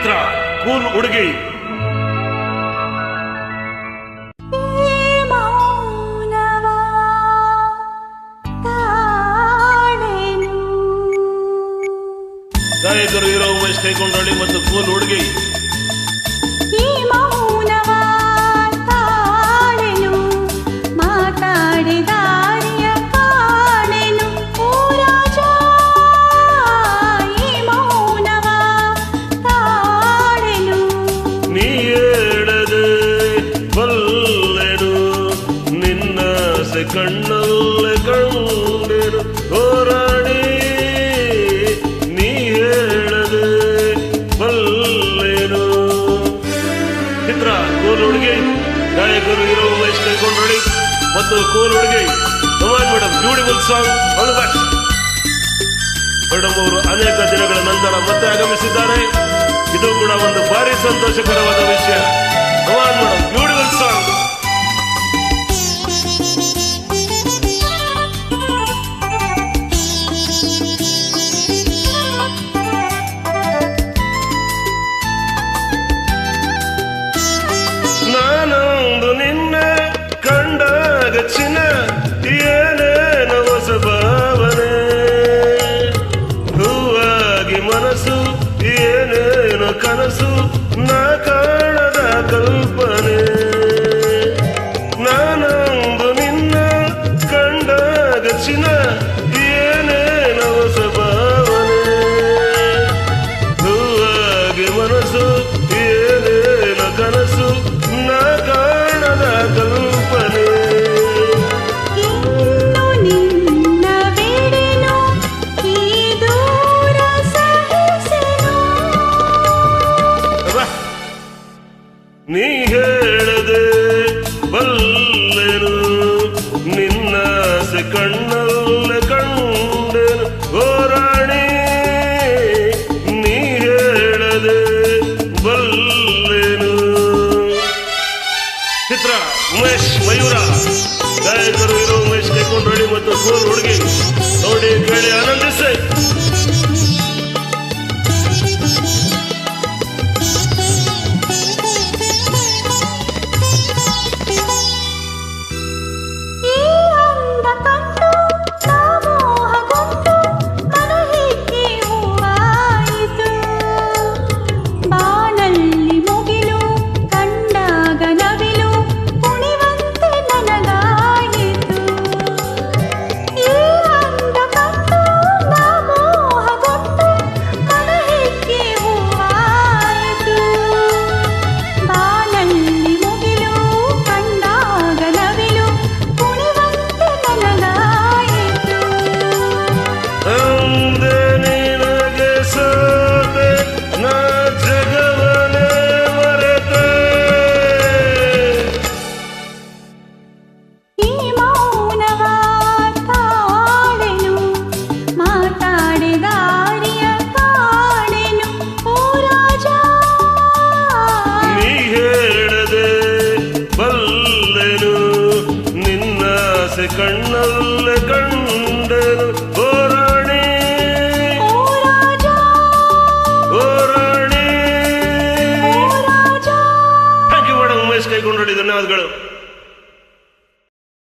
ಚಿತ್ರ cool ಹುಡುಗಿ. ಗಾಯಕರು hero Umesh ಕೈಕೊಂಡಳ್ಳಿ ಮತ್ತು ಕೂಲ್ ಹುಡುಗಿ. ನೀ ಹೇಳದೆ ಬಲ್ಲೆನು ನಿನ್ನ ಕಣ್ಣಲ್ಲೇ ಕಂಡೆನು ಹೋರಾಡಿ. ನೀ ಹೇಳದೆ ಬಲ್ಲೆನು. ಚಿತ್ರ ಕೂಲ್ ಹುಡುಗಿ. ಗಾಯಕರು ಹೀರೋ ಉಮೇಶ್ ಕೈಕೊಂಡಳ್ಳಿ ಮತ್ತು ಕೂಲ್ ಹುಡುಗಿ. ಕಮಾನ್ madam, beautiful song. All the best. Madam ಅವರು ಅನೇಕ ದಿನಗಳ ನಂತರ ಮತ್ತೆ ಆಗಮಿಸಿದ್ದಾರೆ. ಇದು ಕೂಡ ಒಂದು ಭಾರಿ ಸಂತೋಷಕರವಾದ ವಿಷಯ. ಕಮಾನ್ ಮೇಡಮ್, ಬ್ಯೂಟಿಫುಲ್ ಸಾಂಗ್. ನಾನೊಂದು ನಿನ್ನ ಕಂಡಾಗ ಚಿನ್ನ ಏನೇನೋ ಹೊಸ ಭಾವನೆ. ಹೂವಾಗಿ ಮನಸ್ಸು ಏನೇನೋ ಕನಸು ನಾ ಕಾಣದ ಕಲ್ಪನೆ. ನಾನೊಂದು ನಿನ್ನ ಕಂಡಾಗ ಚಿನ್ನ ಏನೇನೋ ಹೊಸ ಭಾವನೆ. ಹೂವಾಗಿ ಮನಸ್ಸು ಏನೇನೋ ಕನಸು ನಾ ಕಾಣದ ಕಲ್ಪನೆ. ನೀ ಹೇಳದೆ ಬಲ್ಲೆನು ನಿನ್ನ ಕಣ್ಣಲ್ಲೇ ಕಂಡೆನು ಹೋರಾಣಿ. ನೀ ಹೇಳದೆ ಬಲ್ಲೆನು. ಚಿತ್ರ ಉಮೇಶ್ ಮಯೂರ. ಗಾಯಕರು ಹೀರೋ ಉಮೇಶ್ ಕೈಕೊಂಡಳ್ಳಿ ಮತ್ತು ಕೂಲ್ ಹುಡುಗಿ. ನೋಡಿ, ಕೇಳಿ, ಆನಂದಿಸಿ. ಕಣ್ಣಲ್ಲೇ ಕಂಡೆನು ಹೋರಾಣಿ. Thank you madam, Umesh Kaikondahalli. ಧನ್ಯವಾದಗಳು.